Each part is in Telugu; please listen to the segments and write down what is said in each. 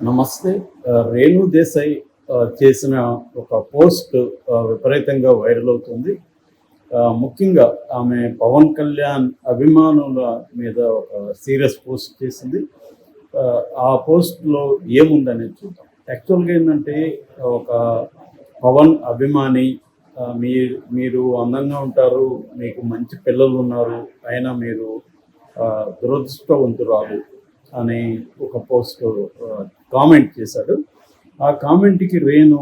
నమస్తే. రేణు దేశాయ్ చేసిన ఒక పోస్ట్ విపరీతంగా వైరల్ అవుతుంది. ముఖ్యంగా ఆమె పవన్ కళ్యాణ్ అభిమానుల మీద ఒక సీరియస్ పోస్ట్ చేసింది. ఆ పోస్ట్‌లో ఏముందనేది చూద్దాం. యాక్చువల్‌గా ఏందంటే ఒక పవన్ అభిమాని మీరు అందంగా ఉంటారు, మీకు మంచి పిల్లలున్నారు, అయినా మీరు దురదృష్టవంతురాలు అని ఒక పోస్ట్ కామెంట్ చేశాడు. ఆ కామెంట్‌కి రేణు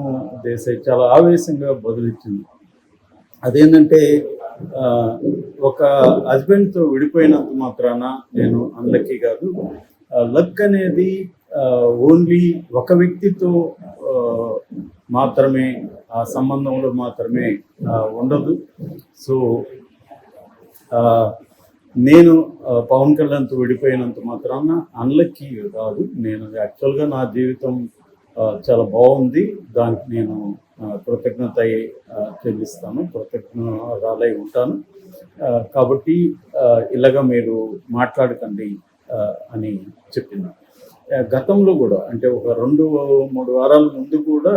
దేశాయ్ చాలా ఆవేశంగా బదులిచ్చింది. అదేంటంటే ఒక హస్బెండ్‌తో విడిపోయినంత మాత్రాన నేను అన్‌లక్కీ కాదు. లక్ అనేది ఓన్లీ ఒక వ్యక్తితో మాత్రమే, ఆ సంబంధంలో మాత్రమే ఉండదు. సో నేను పవన్ కళ్యాణ్‌తో విడిపోయినంత మాత్రాన అన్‌లక్కీ కాదు. నేను యాక్చువల్‌గా నా జీవితం చాలా బాగుంది. దానికి నేను కృతజ్ఞత చెల్లిస్తాను, కృతజ్ఞరాలై ఉంటాను. కాబట్టి ఇలాగ మీరు మాట్లాడకండి అని చెప్పింది. గతంలో కూడా అంటే ఒక 2-3 వారాల ముందు కూడా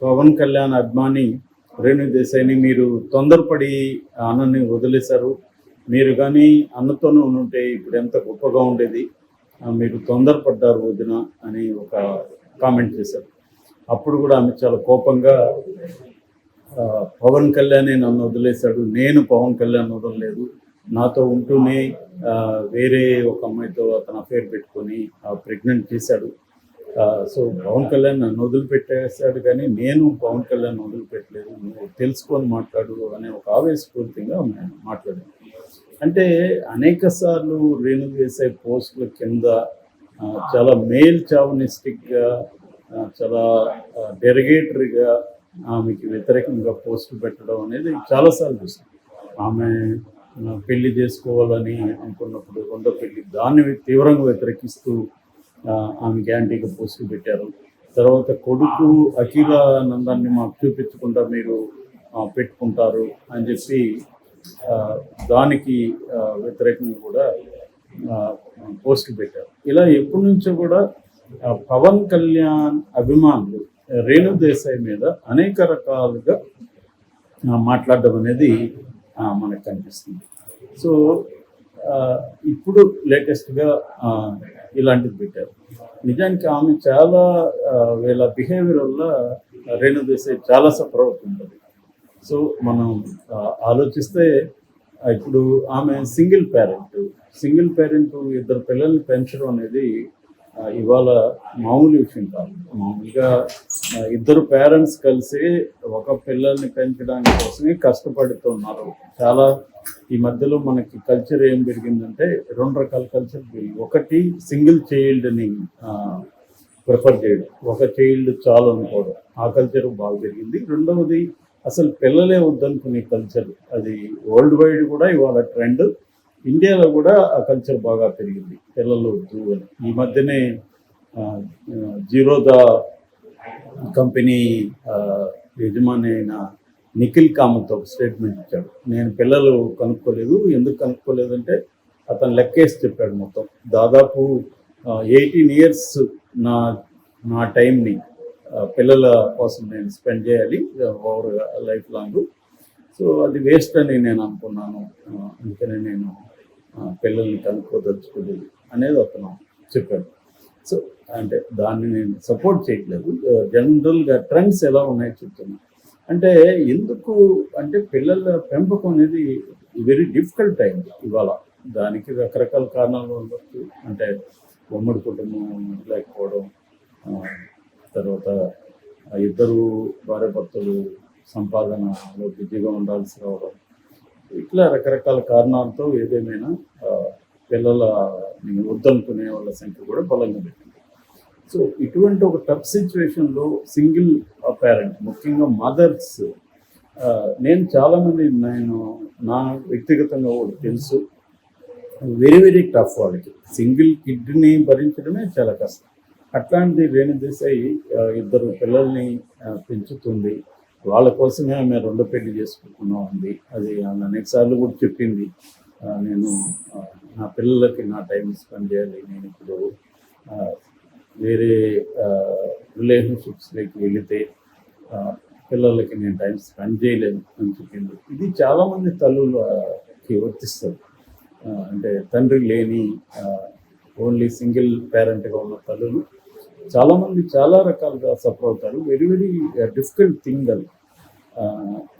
పవన్ కళ్యాణ్ అభిమాని రేణు దేశాయ్‌ని మీరు తొందరపడి అన్నని వదిలేశారు, మీరు కానీ అన్నతోనే ఉంటే ఇప్పుడు ఎంత గొప్పగా ఉండేది, మీరు తొందరపడ్డారు వదిన అని ఒక కామెంట్ చేశారు. అప్పుడు కూడా ఆమె చాలా కోపంగా పవన్ కళ్యాణే నన్ను వదిలేశాడు, నేను పవన్ కళ్యాణ్ వదలలేదు, నాతో ఉంటూనే వేరే ఒక అమ్మాయితో అతను అఫేర్ పెట్టుకొని ప్రెగ్నెంట్ చేశాడు. సో పవన్ కళ్యాణ్ నన్ను వదిలిపెట్టేశాడు కానీ నేను పవన్ కళ్యాణ్ వదిలిపెట్టలేదు, నువ్వు తెలుసుకొని మాట్లాడు అనే ఒక ఆవేశపూరితంగా మాట్లాడాను. అంటే అనేక సార్లు రేణు దేశాయ్ పోస్టుల కింద చాలా మేల్ చావనిస్టిక్గా, చాలా డెరిగేటరీగా ఆమెకి వ్యతిరేకంగా పోస్టులు పెట్టడం అనేది చాలాసార్లు చూస్తాం. ఆమె పెళ్లి చేసుకోవాలని అనుకున్నప్పుడు రెండో పెళ్లి, దాన్ని తీవ్రంగా వ్యతిరేకిస్తూ ఆమెకి యాంటీగా పోస్టులు పెట్టారు. తర్వాత కొడుకు అఖిలానందాన్ని మాకు చూపించకుండా మీరు పెట్టుకుంటారు అని చెప్పి దానికి వ్యతిరేకంగా కూడా పోస్టులు పెట్టారు. ఇలా ఎప్పటి నుంచో కూడా పవన్ కళ్యాణ్ అభిమానులు రేణు దేశాయ్ మీద అనేక రకాలుగా మాట్లాడడం అనేది మనకు కనిపిస్తుంది. సో ఇప్పుడు లేటెస్ట్గా ఇలాంటిది పెట్టారు. నిజానికి ఆమె చాలా వీళ్ళ బిహేవియర్ వల్ల రేణు దేశాయ్ చాలా సఫర్ అవుతుంటుంది. సో మనం ఆలోచిస్తే ఇప్పుడు ఆమె సింగిల్ పేరెంట్, ఇద్దరు పిల్లల్ని పెంచడం అనేది ఇవాళ మామూలు విషయం కాదు. మామూలుగా ఇద్దరు పేరెంట్స్ కలిసి ఒక పిల్లల్ని పెంచడానికి కోసమే కష్టపడుతున్నారు. చాలా ఈ మధ్యలో మనకి కల్చర్ ఏం పెరిగిందంటే 2 రకాల కల్చర్ పెరిగింది. ఒకటి సింగిల్ చైల్డ్ని ప్రిఫర్ చేయడం, ఒక చైల్డ్ చాలు అనుకోవడం, ఆ కల్చర్ బాగా పెరిగింది. రెండవది అసలు పిల్లలే వద్దనుకునే కల్చర్, అది వరల్డ్ వైడ్ కూడా ఇవాళ ట్రెండ్. ఇండియాలో కూడా ఆ కల్చర్ బాగా పెరిగింది, పిల్లలు వద్దు అని. ఈ మధ్యనే జీరోదా కంపెనీ యజమాని అయిన నిఖిల్ కామత్ ఒక స్టేట్మెంట్ ఇచ్చాడు. నేను పిల్లలు కనుక్కోలేదు, ఎందుకు కనుక్కోలేదంటే అతను లెక్కేసి చెప్పాడు. మొత్తం దాదాపు 18 years నా టైంని పిల్లల కోసం నేను స్పెండ్ చేయాలి ఓవర్ లైఫ్ లాంగ్. సో అది వేస్ట్ అని నేను అనుకున్నాను, అందుకనే నేను పిల్లల్ని కనుక్కోదలుచుకోలేదు అనేది అతను చెప్పాడు. సో అంటే దాన్ని నేను సపోర్ట్ చేయట్లేదు, జనరల్గా ట్రెండ్స్ ఎలా ఉన్నాయో చెప్తున్నాను. అంటే ఎందుకు అంటే పిల్లల పెంపకం అనేది వెరీ డిఫికల్ట్ అయింది ఇవాళ. దానికి రకరకాల కారణాలు ఉండొచ్చు. అంటే ఉమ్మడి కుటుంబం లేకపోవడం, తర్వాత ఇద్దరు భార్యాభర్తలు సంపాదనలో బిజీగా ఉండాల్సి రావడం, ఇట్లా రకరకాల కారణాలతో ఏదేమైనా పిల్లల వద్దనుకునే వాళ్ళ సంఖ్య కూడా బలంగా పెట్టింది. సో ఇటువంటి ఒక టఫ్ సిచ్యువేషన్లో సింగిల్ పేరెంట్, ముఖ్యంగా మదర్స్, నేను చాలామంది నా వ్యక్తిగతంగా కూడా తెలుసు, వెరీ వెరీ టఫ్. వాళ్ళకి సింగిల్ కిడ్ని భరించడమే చాలా కష్టం. అట్లాంటిది రేణు దేశాయ్ ఇద్దరు పిల్లల్ని పెంచుతుంది. వాళ్ళ కోసమే ఆమె రెండో పెళ్లి చేసుకుంటున్నా ఉంది. అది ఆమె అనేక సార్లు కూడా చెప్పింది. నేను నా పిల్లలకి నా టైం స్పెండ్ చేయాలి, నేను ఇప్పుడు వేరే రిలేషన్షిప్స్లోకి వెళితే పిల్లలకి నేను టైం స్పెండ్ చేయలేను అని చెప్పింది. ఇది చాలామంది తల్లులకి వర్తిస్తుంది. అంటే తండ్రి లేని ఓన్లీ సింగిల్ పేరెంట్గా ఉన్న తల్లులు చాలామంది చాలా రకాలుగా సఫర్ అవుతారు. వెరీ వెరీ డిఫికల్ట్ థింగ్ అది.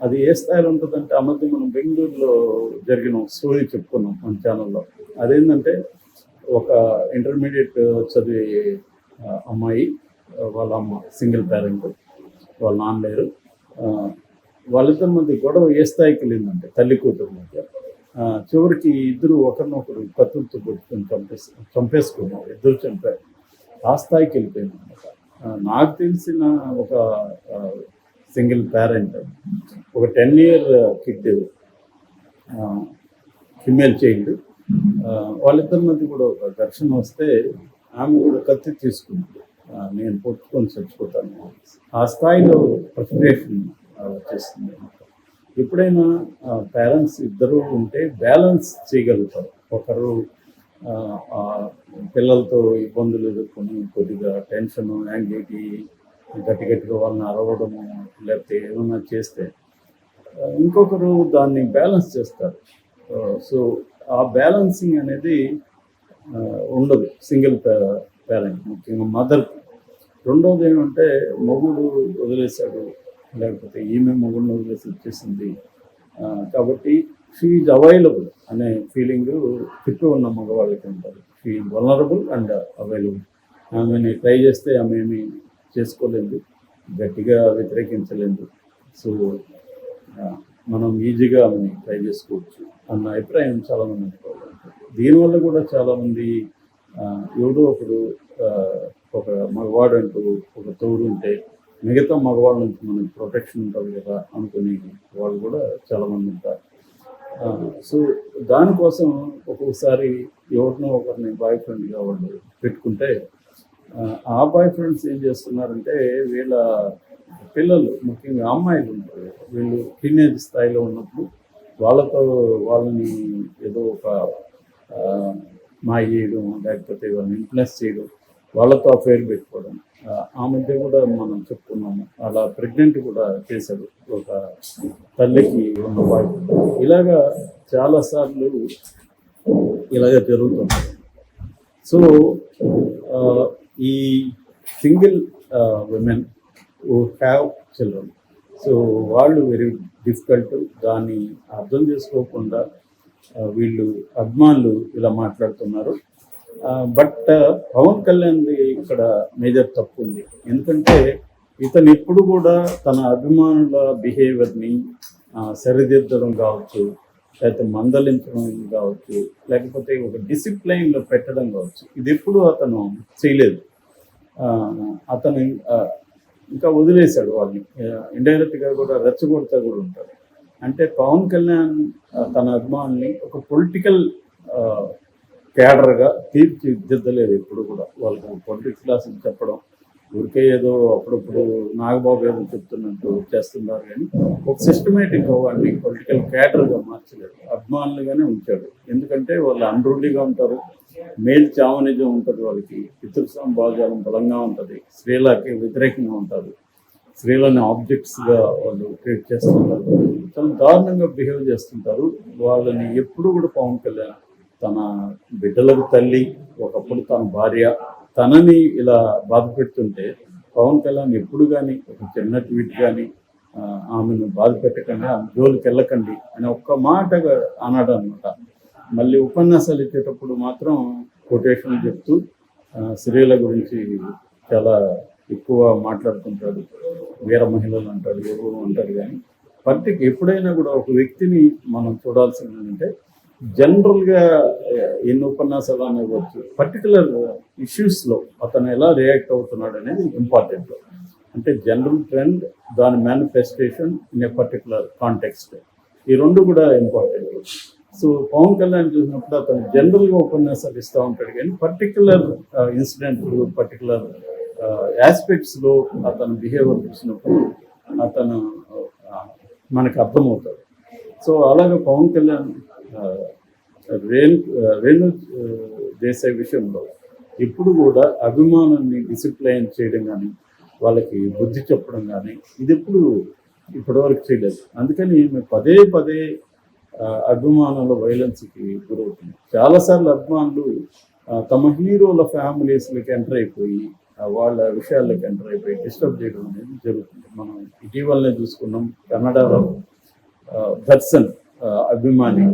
అది ఏ స్థాయిలో ఉంటుందంటే, ఆ మధ్య మనం బెంగళూరులో జరిగిన ఒక స్టోరీ చెప్పుకున్నాం మన ఛానల్లో. అదేంటంటే, ఒక ఇంటర్మీడియట్ చదివే అమ్మాయి, వాళ్ళ అమ్మ సింగిల్ పేరెంట్, వాళ్ళ నాన్న లేరు. వాళ్ళిద్దరి మధ్య గొడవ ఏ స్థాయికి వెళ్ళిందంటే తల్లి కూతురు మధ్య, చివరికి ఇద్దరు ఒకరినొకరు కత్తులతో కొట్టుకొని చంపేసుకున్నారు. ఇద్దరు చంపారు. ఆ స్థాయికి వెళ్ళిపోయింది అనమాట. నాకు తెలిసిన ఒక సింగిల్ పేరెంట్, ఒక 10 year కిడ్, ఫిమేల్ చైల్డ్, వాళ్ళిద్దరి మధ్య కూడా ఒక ఘర్షణ వస్తే ఆమె కూడా కత్తి తీసుకుంది. నేను పొట్టుకొని చచ్చిపోతాను. ఆ స్థాయిలో ఫ్రస్ట్రేషన్ వచ్చేస్తుంది. ఎప్పుడైనా పేరెంట్స్ ఇద్దరు ఉంటే బ్యాలెన్స్ చేయగలుగుతారు. ఒకరు పిల్లలతో ఇబ్బందులు ఎదుర్కొని కొద్దిగా టెన్షన్, యాంగ్జైటీ, గట్టిగా వాళ్ళని అరవడము, లేకపోతే ఏమైనా చేస్తే ఇంకొకరు దాన్ని బ్యాలెన్స్ చేస్తారు. సో ఆ బ్యాలెన్సింగ్ అనేది ఉండదు సింగిల్ పేరెంట్, ముఖ్యంగా మదర్కి. రెండోది ఏమంటే, మొగుడు వదిలేశాడు, లేకపోతే ఈమె మొగుడిని వదిలేసి వచ్చేసింది కాబట్టి షీ ఈజ్ అవైలబుల్ అనే ఫీలింగ్ చుట్టూ ఉన్న మగవాళ్ళకి ఉంటుంది. She is vulnerable and available. ఆమెని ట్రై చేస్తే ఆమె ఏమి చేసుకోలేదు, గట్టిగా వ్యతిరేకించలేదు. సో మనం ఈజీగా ఆమెని ట్రై చేసుకోవచ్చు అన్న అభిప్రాయం చాలామంది అనుకోవాలి. దీనివల్ల కూడా చాలామంది ఎవడో ఒకడు, ఒక మగవాడు అంటూ ఒక తోడు ఉంటే మిగతా మగవాళ్ళ నుంచి మనకి ప్రొటెక్షన్ ఉంటుంది కదా అనుకునే వాళ్ళు కూడా చాలామంది ఉంటారు. సో దానికోసం ఒక్కొక్కసారి ఎవరినో ఒకరిని బాయ్ ఫ్రెండ్గా వాళ్ళు పెట్టుకుంటే, ఆ బాయ్ ఫ్రెండ్స్ ఏం చేస్తున్నారంటే, వీళ్ళ పిల్లలు, ముఖ్యంగా అమ్మాయిలు ఉంటారు, వీళ్ళు టీనేజ్ స్థాయిలో ఉన్నప్పుడు వాళ్ళని ఏదో ఒక మాయ చేయడం, లేకపోతే వాళ్ళని ఇన్ఫ్లుయెన్స్ చేయడం, వాళ్ళతో అఫైర్ పెట్టుకోవడం. ఆ మధ్య కూడా మనం చెప్పుకున్నాము, అలా ప్రెగ్నెంట్ కూడా చేశాడు ఒక తల్లికి ఉన్న బాయ్. ఇలాగా చాలాసార్లు ఇలాగ జరుగుతుంది. సో ఈ single women who have children, so వాళ్ళు వెరీ డిఫికల్ట్. దాన్ని అర్థం చేసుకోకుండా వీళ్ళు అభిమానులు ఇలా మాట్లాడుతున్నారు. బట్ పవన్ కళ్యాణ్ది ఇక్కడ మేజర్ తప్పు ఉంది. ఎందుకంటే ఇతను ఎప్పుడు కూడా తన అభిమానుల బిహేవియర్ని సరిదిద్దడం కావచ్చు, లేకపోతే మందలించడం కావచ్చు, లేకపోతే ఒక డిసిప్లైన్లో పెట్టడం కావచ్చు, ఇది ఎప్పుడు అతను చేయలేదు. అతను ఇంకా వదిలేశాడు వాళ్ళని. ఇండైరెక్ట్గా కూడా రెచ్చగొడతా కూడా ఉంటాడు. అంటే పవన్ కళ్యాణ్ తన అభిమానుల్ని ఒక పొలిటికల్ క్యాడర్గా తీర్చిదిద్దలేదు ఎప్పుడు కూడా. వాళ్ళకి పొలిటిక్స్ క్లాసులు చెప్పడం, ఊరికే ఏదో అప్పుడప్పుడు నాగబాబు ఏదో చెప్తున్నట్టు చేస్తున్నారు, కానీ ఒక సిస్టమేటిక్గా వాడిని పొలిటికల్ క్యాడర్గా మార్చలేదు, అభిమానులుగానే ఉంచాడు. ఎందుకంటే వాళ్ళు అన్రూలీగా ఉంటారు, మేల్ చావనిజం ఉంటుంది వాళ్ళకి, పితృస్వామి భావజాలం బలంగా ఉంటుంది, స్త్రీలకి వ్యతిరేకంగా ఉంటారు, స్త్రీలని ఆబ్జెక్ట్స్గా వాళ్ళు ట్రీట్ చేస్తుంటారు, చాలా దారుణంగా బిహేవ్ చేస్తుంటారు. వాళ్ళని ఎప్పుడు కూడా పవన్ కళ్యాణ్ తన బిడ్డలకు తల్లి, ఒకప్పుడు తన భార్య, తనని ఇలా బాధ పెడుతుంటే పవన్ కళ్యాణ్ ఎప్పుడు కానీ ఒక చిన్న ట్వీట్ కానీ ఆమెను బాధ పెట్టకండి, ఆమె జోలికి వెళ్ళకండి అని ఒక్క మాటగా అన్నాడు అనమాట. మళ్ళీ ఉపన్యాసాలు ఇచ్చేటప్పుడు మాత్రం కొటేషన్లు చెప్తూ స్త్రీల గురించి చాలా ఎక్కువ మాట్లాడుతుంటాడు, వీర మహిళలు అంటాడు, ఎవరు అంటారు. కానీ ఎప్పుడైనా కూడా ఒక వ్యక్తిని మనం చూడాల్సింది ఏంటంటే, జనరల్గా ఎన్ని ఉపన్యాసాలు అనేవచ్చు, పర్టికులర్ ఇష్యూస్లో అతను ఎలా రియాక్ట్ అవుతున్నాడు అనేది ఇంపార్టెంట్. అంటే జనరల్ ట్రెండ్, దాని manifestation in a particular context, ఈ రెండు కూడా ఇంపార్టెంట్. సో పవన్ కళ్యాణ్ చూసినప్పుడు అతను జనరల్గా ఉపన్యాసాలు ఇస్తూ ఉంటాడు, కానీ పర్టికులర్ ఇన్సిడెంట్లు, పర్టికులర్ ఆస్పెక్ట్స్లో అతను బిహేవియర్ చూసినప్పుడు అతను మనకు అర్థమవుతాడు. సో అలాగే పవన్ కళ్యాణ్ రేణు దేశాయ్ విషయంలో ఎప్పుడు కూడా అభిమానాన్ని డిసిప్లైన్ చేయడం కానీ వాళ్ళకి బుద్ధి చెప్పడం కానీ ఇది ఎప్పుడు ఇప్పటివరకు చేయలేదు. అందుకని మేము పదే పదే అభిమానుల వైలెన్స్కి గురవుతుంది. చాలాసార్లు అభిమానులు తమ హీరోల ఫ్యామిలీస్లోకి ఎంటర్ అయిపోయి వాళ్ళ విషయాల్లోకి ఎంటర్ అయిపోయి డిస్టర్బ్ చేయడం అనేది జరుగుతుంది. మనం ఇటీవలనే చూసుకున్నాం కన్నడలో దర్శన్ అభిమాని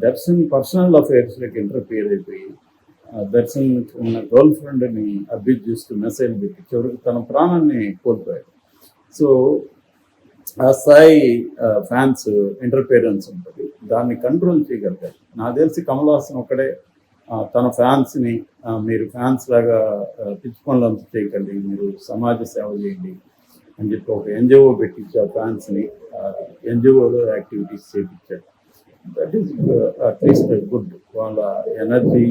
దర్శన్ పర్సనల్ అఫైర్స్లోకి ఇంటర్ఫియర్ అయిపోయి దర్శన్ ఉన్న గర్ల్ ఫ్రెండ్ని అబ్యూజ్ చేస్తూ మెసేజ్ పెట్టి చివరికి తన ప్రాణాన్ని కోల్పోయాడు. సో ఆ స్థాయి ఫ్యాన్స్ ఇంటర్ఫియరెన్స్ ఉంటుంది, దాన్ని కంట్రోల్ చేయగలుగుతారు. నాకు తెలిసి కమల్ హాసన్ ఒక్కడే తన ఫ్యాన్స్ని మీరు ఫ్యాన్స్ లాగా పిచ్చి పనులంతా చేయకండి, మీరు సమాజ సేవ చేయండి అని చెప్పి ఒక ఎన్జిఓ పెట్టించి ఆ ఫ్యాన్స్ని ఎన్జిఓలో యాక్టివిటీస్ చేయించాడు. That is at least good. వాళ్ళ ఎనర్జీ,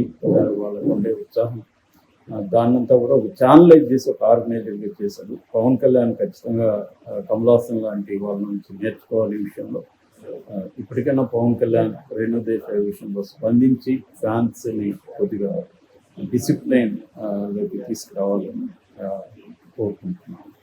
వాళ్ళకు ఉండే ఉత్సాహం, దాన్నంతా కూడా ఒక ఛానలైజ్ చేసి ఒక ఆర్గనైజర్గా చేశాడు. పవన్ కళ్యాణ్ ఖచ్చితంగా కమల్ హాసన్ లాంటి వాళ్ళ నుంచి నేర్చుకోవాలి ఈ విషయంలో. ఇప్పటికైనా పవన్ కళ్యాణ్ రేణుదేశాయ్ విషయంలో స్పందించి ఫ్యాన్స్ని కొద్దిగా డిసిప్లైన్ లోకి తీసుకురావాలని కోరుకుంటున్నాను.